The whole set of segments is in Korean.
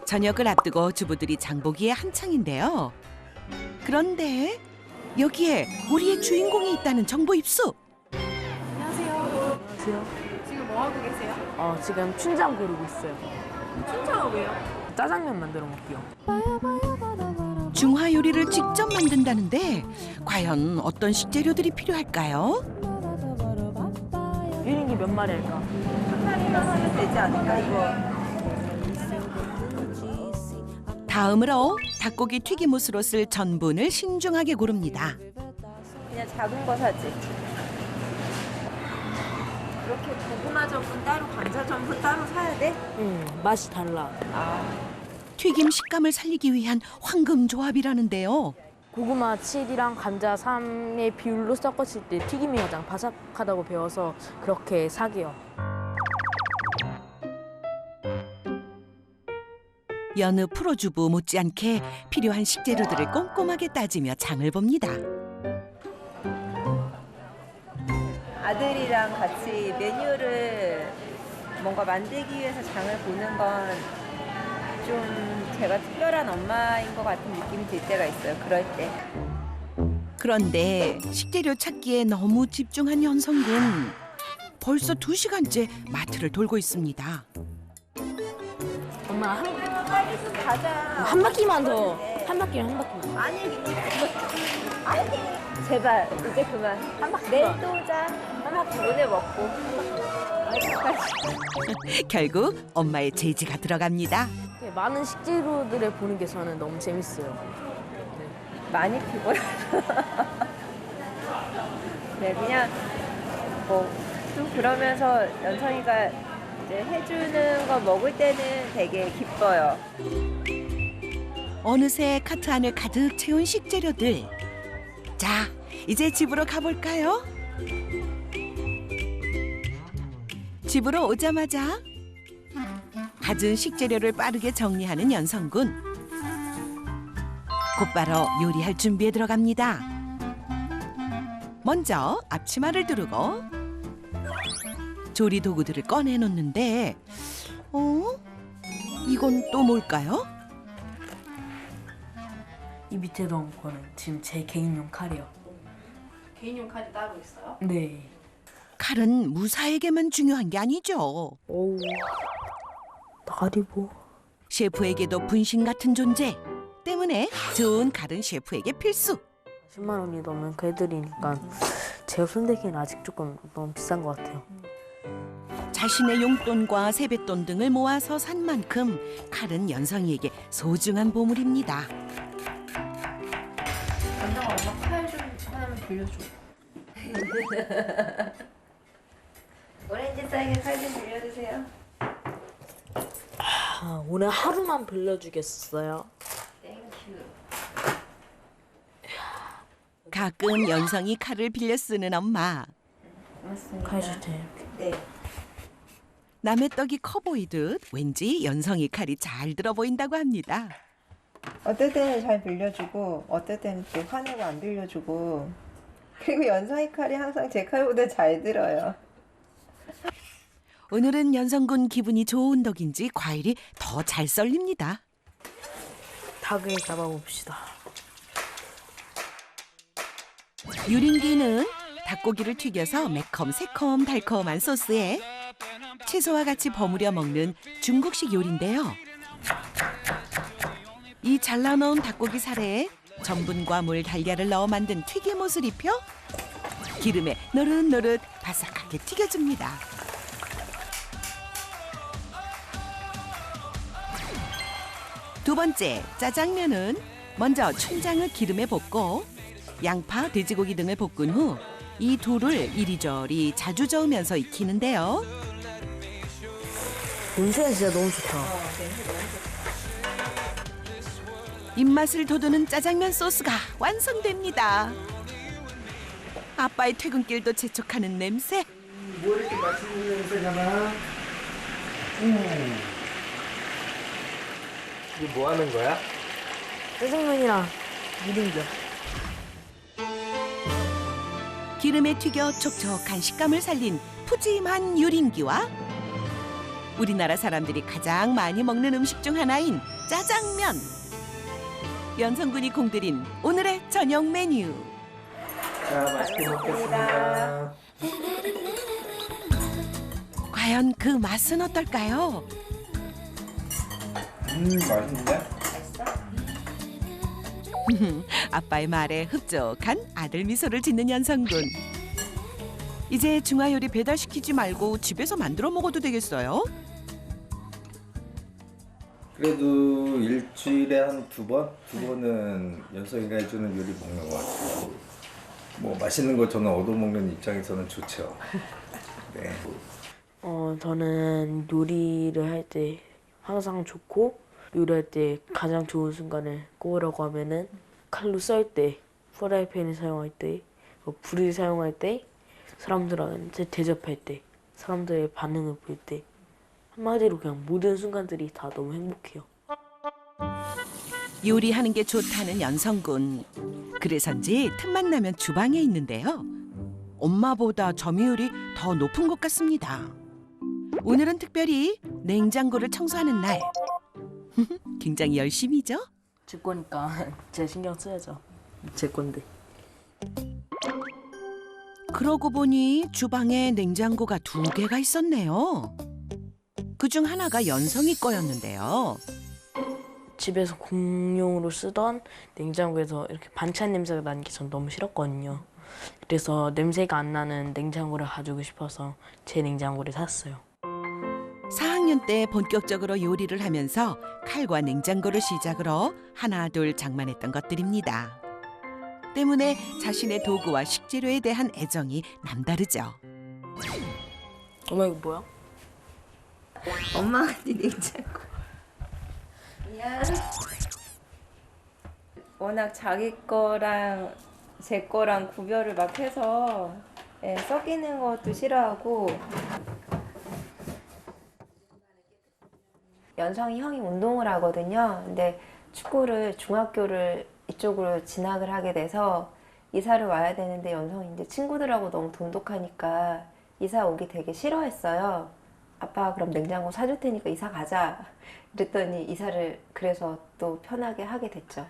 저녁을 앞두고 주부들이 장보기에 한창인데요. 그런데 여기에 우리의 주인공이 있다는 정보 입수. 안녕하세요. 지금 뭐 하고 계세요? 지금 춘장 고르고 있어요. 춘장은 왜요? 짜장면 만들어 먹기요. 중화 요리를 직접 만든다는데 과연 어떤 식재료들이 필요할까요? 유린기 몇 마리 할까? 한 마리만 하면 되지 않을까 이거? 다음으로 닭고기 튀김옷으로 쓸 전분을 신중하게 고릅니다. 그냥 작은 거 사지. 이렇게 고구마 전분 따로, 감자 전분 따로 사야 돼? 맛이 달라. 튀김 식감을 살리기 위한 황금 조합이라는데요. 고구마 7이랑 감자 3의 비율로 섞었을 때 튀김이 가장 바삭하다고 배워서 그렇게 사게요. 여느 프로주부 못지않게 필요한 식재료들을 꼼꼼하게 따지며 장을 봅니다. 아들이랑 같이 메뉴를 뭔가 만들기 위해서 장을 보는 건 좀 제가 특별한 엄마인 것 같은 느낌이 들 때가 있어요. 그럴 때. 그런데 식재료 찾기에 너무 집중한 연성군. 벌써 2시간째 마트를 돌고 있습니다. 엄마 빨리 좀 가자. 한 바퀴만 더. 한 바퀴만. 아니, 아니. 제발 이제 그만. 한 바퀴. 내일 또 오자. 한 바퀴 오늘 먹고. 결국 엄마의 제지가 들어갑니다. 많은 식재료들을 보는 게 저는 너무 재밌어요. 많이 피곤해. 네, 그냥 뭐 좀 그러면서 연성이가 이제 해주는 거 먹을 때는 되게 기뻐요. 어느새 카트 안을 가득 채운 식재료들. 자, 이제 집으로 가볼까요? 집으로 오자마자 갖은 식재료를 빠르게 정리하는 연성군. 곧바로 요리할 준비에 들어갑니다. 먼저 앞치마를 두르고 조리 도구들을 꺼내놓는데 이건 또 뭘까요? 이 밑에 넣은 거는 지금 제 개인용 칼이요. 개인용 칼이 따로 있어요? 네. 칼은 무사에게만 중요한 게 아니죠. 오우. 다리 뭐. 셰프에게도 분신 같은 존재 때문에 좋은 칼은 셰프에게 필수. 10만 원이 넘는 그 애들이니까 제가 손대기에는 아직 조금 너무 비싼 것 같아요. 자신의 용돈과 세뱃돈 등을 모아서 산 만큼 칼은 연성이에게 소중한 보물입니다. 연성아, 엄마 칼 좀 하나만 빌려줘. 오렌지 사이에 칼 좀 빌려주세요. 오늘 하루만 빌려주겠어요. 땡큐. 가끔 연성이 칼을 빌려 쓰는 엄마. 고맙습니다. 칼 주세요. 네. 남의 떡이 커 보이듯 왠지 연성이 칼이 잘 들어 보인다고 합니다. 어떨 때는 잘 빌려주고 어떨 때는 또 화내고 안 빌려주고 그리고 연성이 칼이 항상 제 칼보다 잘 들어요. 오늘은 연성군 기분이 좋은 덕인지 과일이 더 잘 썰립니다. 닭을 잡아봅시다. 유린기는 닭고기를 튀겨서 매콤, 새콤, 달콤한 소스에 채소와 같이 버무려 먹는 중국식 요리인데요. 이 잘라놓은 닭고기 살에 전분과 물, 달걀을 넣어 만든 튀김옷을 입혀 기름에 노릇노릇 바삭하게 튀겨줍니다. 두 번째, 짜장면은 먼저 춘장을 기름에 볶고 양파, 돼지고기 등을 볶은 후 이 둘을 이리저리 자주 저으면서 익히는데요. 냄새가 진짜 너무 좋다. 입맛을 돋우는 짜장면 소스가 완성됩니다. 아빠의 퇴근길도 재촉하는 냄새. 뭐 이렇게 맛있는 냄새가 이게 뭐 하는 거야? 짜장면이랑 유린기요. 기름에 튀겨 촉촉한 식감을 살린 푸짐한 유린기와 우리나라 사람들이 가장 많이 먹는 음식 중 하나인 짜장면. 연성군이 공들인 오늘의 저녁 메뉴. 자, 맛있게 먹겠습니다. 과연 그 맛은 어떨까요? 맛있는데? 아빠의 말에 흡족한 아들 미소를 짓는 연성군. 이제 중화요리 배달시키지 말고 집에서 만들어 먹어도 되겠어요? 그래도 일주일에 한 두 번? 두 번은 연석이가 해주는 요리 먹는 것 같아요. 뭐 맛있는 거 저는 얻어먹는 입장에서는 좋죠. 네. 저는 요리를 할 때 항상 좋고 요리할 때 가장 좋은 순간을 꼽으라고 하면은 칼로 썰 때, 프라이팬을 사용할 때, 불을 사용할 때, 사람들한테 대접할 때, 사람들의 반응을 볼 때, 한마디로 그냥 모든 순간들이 다 너무 행복해요. 요리하는 게 좋다는 연성군. 그래서인지 틈만 나면 주방에 있는데요. 엄마보다 점유율이 더 높은 것 같습니다. 오늘은 특별히 냉장고를 청소하는 날. 굉장히 열심히죠? 제 거니까 제가 신경 써야죠. 제 건데. 그러고 보니 주방에 냉장고가 2개가 있었네요. 그중 하나가 연성이 거였는데요. 집에서 공용으로 쓰던 냉장고에서 이렇게 반찬 냄새가 나는 게 전 너무 싫었거든요. 그래서 냄새가 안 나는 냉장고를 가지고 싶어서 제 냉장고를 샀어요. 4학년 때 본격적으로 요리를 하면서 칼과 냉장고를 시작으로 하나둘 장만했던 것들입니다. 때문에 자신의 도구와 식재료에 대한 애정이 남다르죠. 엄마 이거 뭐야? 엄마가 네 냉장고. 미안. 워낙 자기 거랑 제 거랑 구별을 막 해서 썩이는 것도 싫어하고. 연성이 형이 운동을 하거든요. 근데 축구를 중학교를 이쪽으로 진학을 하게 돼서 이사를 와야 되는데 연성이 이제 친구들하고 너무 돈독하니까 이사 오기 되게 싫어했어요. 아빠가 그럼 냉장고 사줄 테니까 이사 가자. 그랬더니 이사를 그래서 또 편하게 하게 됐죠.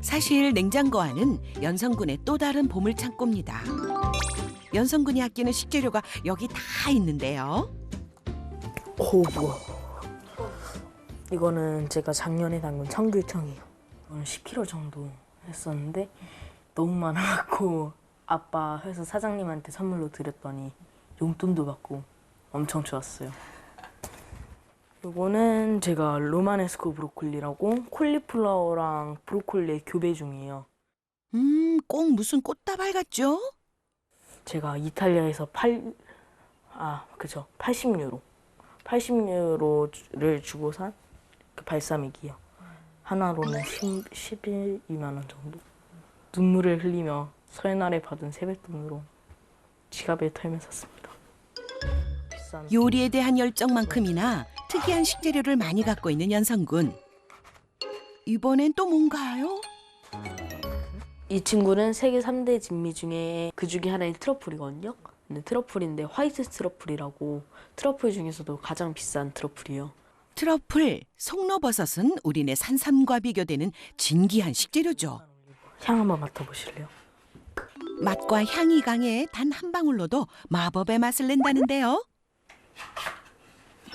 사실 냉장고 안은 연성군의 또 다른 보물창고입니다. 연성군이 아끼는 식재료가 여기 다 있는데요. 오 뭐야? 이거는 제가 작년에 담근 청귤청이에요. 이거는 10kg 정도 했었는데 너무 많아갖고 아빠 회사 사장님한테 선물로 드렸더니 용돈도 받고 엄청 좋았어요. 이거는 제가 로마네스코 브로콜리라고 콜리플라워랑 브로콜리의 교배 중이에요. 꼭 무슨 꽃다발 같죠? 제가 이탈리아에서 80유로. 80유로를 주고 산 그 발사믹이요. 하나로는 12만 원 정도. 눈물을 흘리며 설날에 받은 세뱃돈으로 지갑에 털며 샀습니다. 비싼. 요리에 대한 열정만큼이나 특이한 식재료를 많이 갖고 있는 연성군. 이번엔 또 뭔가요? 이 친구는 세계 3대 진미 중에 그 중에 하나인 트러플이거든요. 근데 트러플인데 화이트 트러플이라고 트러플 중에서도 가장 비싼 트러플이에요. 트러플, 송로버섯은 우리네 산삼과 비교되는 진귀한 식재료죠. 향 한번 맡아보실래요? 맛과 향이 강해 단 한 방울로도 마법의 맛을 낸다는데요.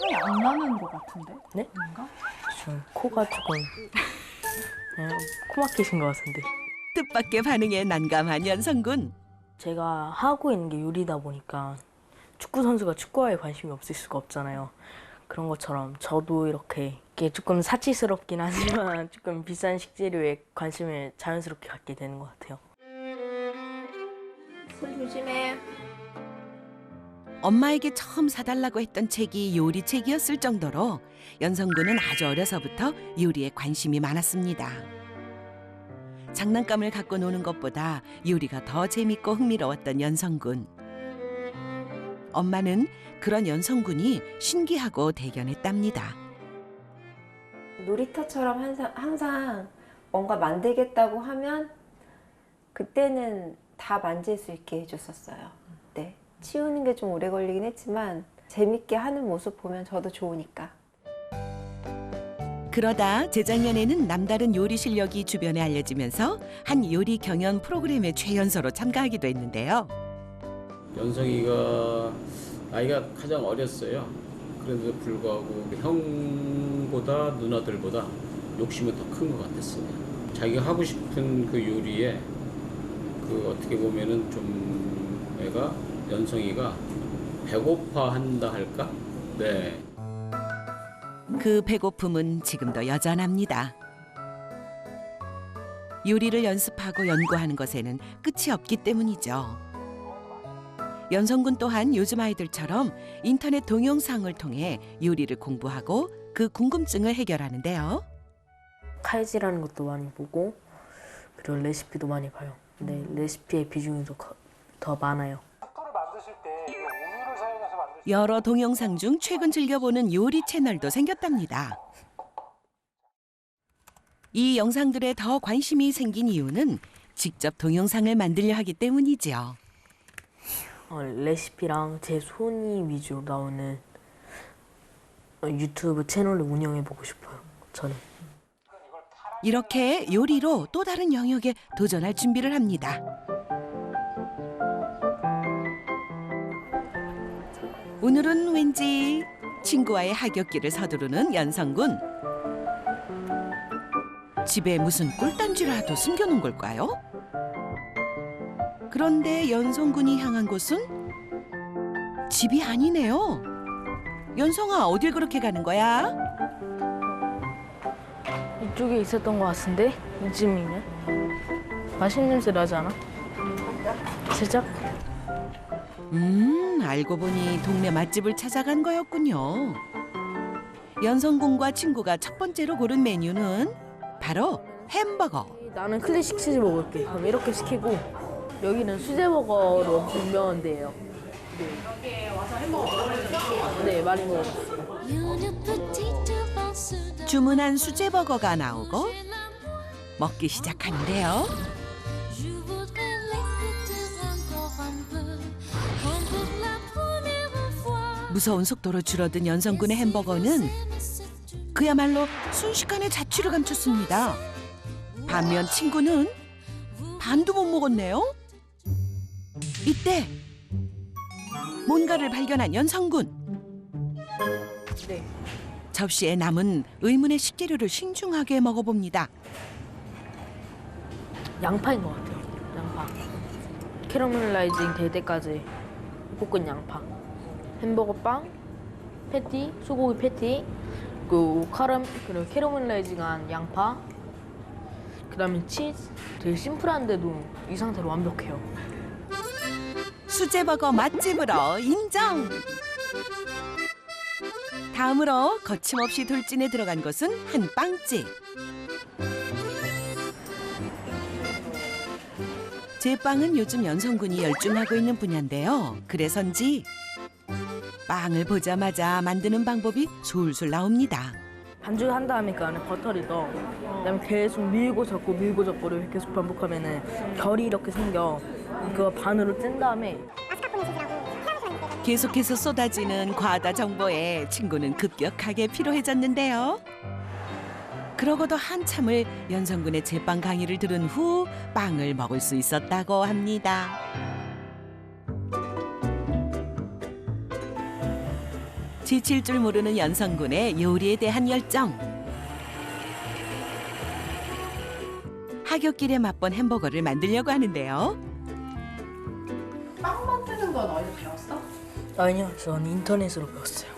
향이 안 나는 것 같은데? 네? 뭔가? 지금 코가 조금 코 막히신 것 같은데. 뜻밖의 반응에 난감한 연성군. 제가 하고 있는 게 요리다 보니까 축구 선수가 축구화에 관심이 없을 수가 없잖아요. 그런 것처럼 저도 이렇게 조금 사치스럽긴 하지만 조금 비싼 식재료에 관심을 자연스럽게 갖게 되는 것 같아요. 손 조심해. 엄마에게 처음 사달라고 했던 책이 요리책이었을 정도로 연성군은 아주 어려서부터 요리에 관심이 많았습니다. 장난감을 갖고 노는 것보다 요리가 더 재밌고 흥미로웠던 연성군. 엄마는 그런 연성군이 신기하고 대견했답니다. 놀이터처럼 항상 뭔가 만들겠다고 하면 그때는 다 만질 수 있게 해줬었어요. 네. 치우는 게 좀 오래 걸리긴 했지만 재밌게 하는 모습 보면 저도 좋으니까. 그러다 재작년에는 남다른 요리 실력이 주변에 알려지면서 한 요리 경연 프로그램의 최연소로 참가하기도 했는데요. 연성이가 나이가 가장 어렸어요. 그런데도 불구하고 형보다 누나들보다 욕심은 더 큰 것 같았어요. 자기가 하고 싶은 그 요리에 그 어떻게 보면은 좀 애가 연성이가 배고파한다 할까? 네. 그 배고픔은 지금도 여전합니다. 요리를 연습하고 연구하는 것에는 끝이 없기 때문이죠. 연성군 또한 요즘 아이들처럼 인터넷 동영상을 통해 요리를 공부하고 그 궁금증을 해결하는데요. 칼질하는 것도 많이 보고 그리고 레시피도 많이 봐요. 근데 레시피의 비중이 더 많아요. 여러 동영상 중 최근 즐겨보는 요리 채널도 생겼답니다. 이 영상들에 더 관심이 생긴 이유는 직접 동영상을 만들려 하기 때문이지요. 레시피랑 제 손이 위주로 나오는 유튜브 채널을 운영해보고 싶어요. 저는. 이렇게 요리로 또 다른 영역에 도전할 준비를 합니다. 오늘은 왠지 친구와의 하굣길을 서두르는 연성군. 집에 무슨 꿀단지라도 숨겨놓은 걸까요? 그런데 연성군이 향한 곳은 집이 아니네요. 연성아, 어딜 그렇게 가는 거야? 이쪽에 있었던 것 같은데? 이쯤이면? 맛있는 냄새 나지 않아? 살짝? 알고 보니 동네 맛집을 찾아간 거였군요. 연성군과 친구가 첫 번째로 고른 메뉴는 바로 햄버거. 나는 클래식 치즈 먹을게. 그럼 이렇게 시키고 여기는 수제버거로 엄청 유명한 데예요. 네. 여기 와서 햄버거 먹어요? 네, 많이 먹었어요. 주문한 수제버거가 나오고 먹기 시작하는데요. 무서운 속도로 줄어든 연성군의 햄버거는 그야말로 순식간에 자취를 감췄습니다. 반면 친구는 반도 못 먹었네요. 이때 뭔가를 발견한 연성군. 네. 접시에 남은 의문의 식재료를 신중하게 먹어봅니다. 양파인 것 같아요. 양파. 캐러멜라이징 될 때까지 볶은 양파. 햄버거 빵, 패티, 소고기 패티, 그리고 캐러멜라이징한 양파, 그다음에 치즈. 되게 심플한데도 이 상태로 완벽해요. 수제버거 맛집으로 인정! 다음으로 거침없이 돌진에 들어간 곳은 한 빵집. 제빵은 요즘 연성군이 열중하고 있는 분야인데요. 그래서인지 빵을 보자마자 만드는 방법이 술술 나옵니다. 반죽한 다음에 그 안에 버터를 넣어. 그다음에 계속 밀고 접고를 계속 반복하면은 결이 이렇게 생겨. 그거 반으로 뗀 다음에 계속해서 쏟아지는 과다 정보에 친구는 급격하게 피로해졌는데요. 그러고도 한참을 연성군의 제빵 강의를 들은 후 빵을 먹을 수 있었다고 합니다. 지칠 줄 모르는 연성군의 요리에 대한 열정. 하굣길에 맛본 햄버거를 만들려고 하는데요. 빵 만드는 건 어디서 배웠어? 아니요, 전 인터넷으로 배웠어요.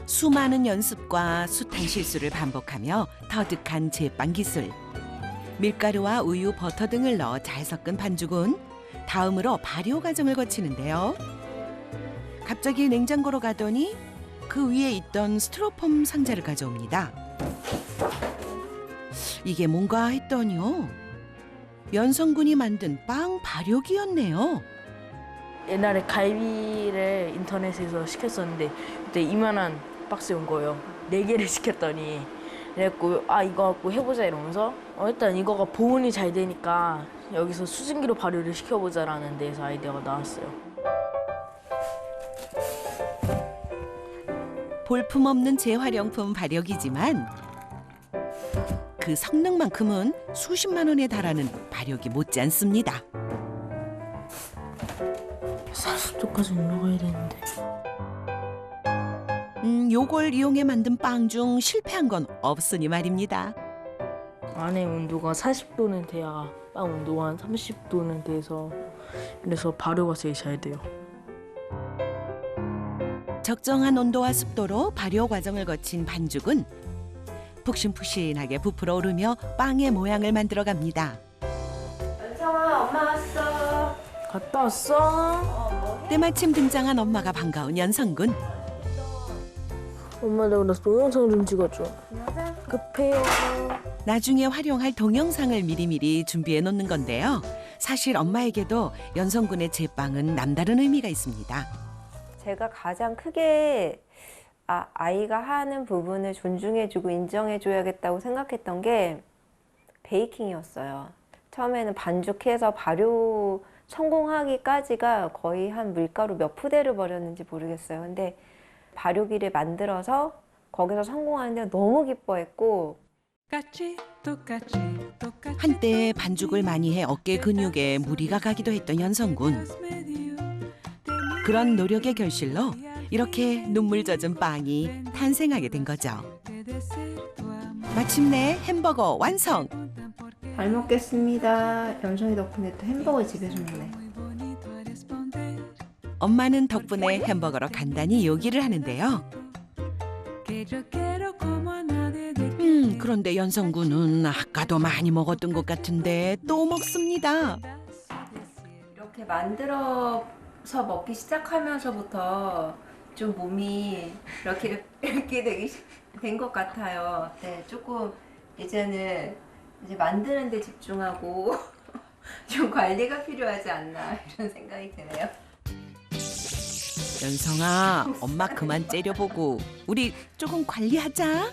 수많은 연습과 숱한 실수를 반복하며 터득한 제빵 기술. 밀가루와 우유, 버터 등을 넣어 잘 섞은 반죽은 다음으로 발효 과정을 거치는데요. 갑자기 냉장고로 가더니 그 위에 있던 스티로폼 상자를 가져옵니다. 이게 뭔가 했더니요. 연성군이 만든 빵 발효기였네요. 옛날에 갈비를 인터넷에서 시켰었는데 그때 이만한 박스에 온 거예요. 4개를 시켰더니 그래갖고 이거 갖고 해보자 이러면서 일단 이거가 보온이 잘 되니까 여기서 수증기로 발효를 시켜보자라는 데에서 아이디어가 나왔어요. 볼품없는 재활용품 발효기지만 그 성능만큼은 수십만 원에 달하는 발효기 못지 않습니다. 40도까지 올라가야 되는데. 요걸 이용해 만든 빵 중 실패한 건 없으니 말입니다. 안에 온도가 40도는 돼야 빵 온도가 한 30도는 돼서 그래서 발효가 제일 잘 돼요. 적정한 온도와 습도로 발효 과정을 거친 반죽은 푹신푹신하게 부풀어 오르며 빵의 모양을 만들어갑니다. 연성아, 엄마 왔어. 갔다 왔어? 때마침 등장한 엄마가 반가운 연성군. 엄마 나 그래서 동영상 좀 찍어줘. 급해요. 나중에 활용할 동영상을 미리미리 준비해 놓는 건데요. 사실 엄마에게도 연성군의 제빵은 남다른 의미가 있습니다. 제가 가장 크게 아이가 하는 부분을 존중해주고 인정해줘야겠다고 생각했던 게 베이킹이었어요. 처음에는 반죽해서 발효 성공하기까지가 거의 한 밀가루 몇 푸대를 버렸는지 모르겠어요. 근데 발효기를 만들어서 거기서 성공하는데 너무 기뻐했고, 한때 반죽을 많이 해 어깨 근육에 무리가 가기도 했던 연성군. 그런 노력의 결실로 이렇게 눈물 젖은 빵이 탄생하게 된 거죠. 마침내 햄버거 완성! 잘 먹겠습니다. 연성이 덕분에 또 햄버거 집에서 먹네. 엄마는 덕분에 햄버거로 간단히 요기를 하는데요. 그런데 연성군은 아까도 많이 먹었던 것 같은데 또 먹습니다. 이렇게 만들어서 먹기 시작하면서부터 좀 몸이 이렇게 된 것 같아요. 네, 조금 이제는 이제 만드는 데 집중하고 좀 관리가 필요하지 않나 이런 생각이 드네요. 연성아, 엄마 그만 째려보고 우리 조금 관리하자.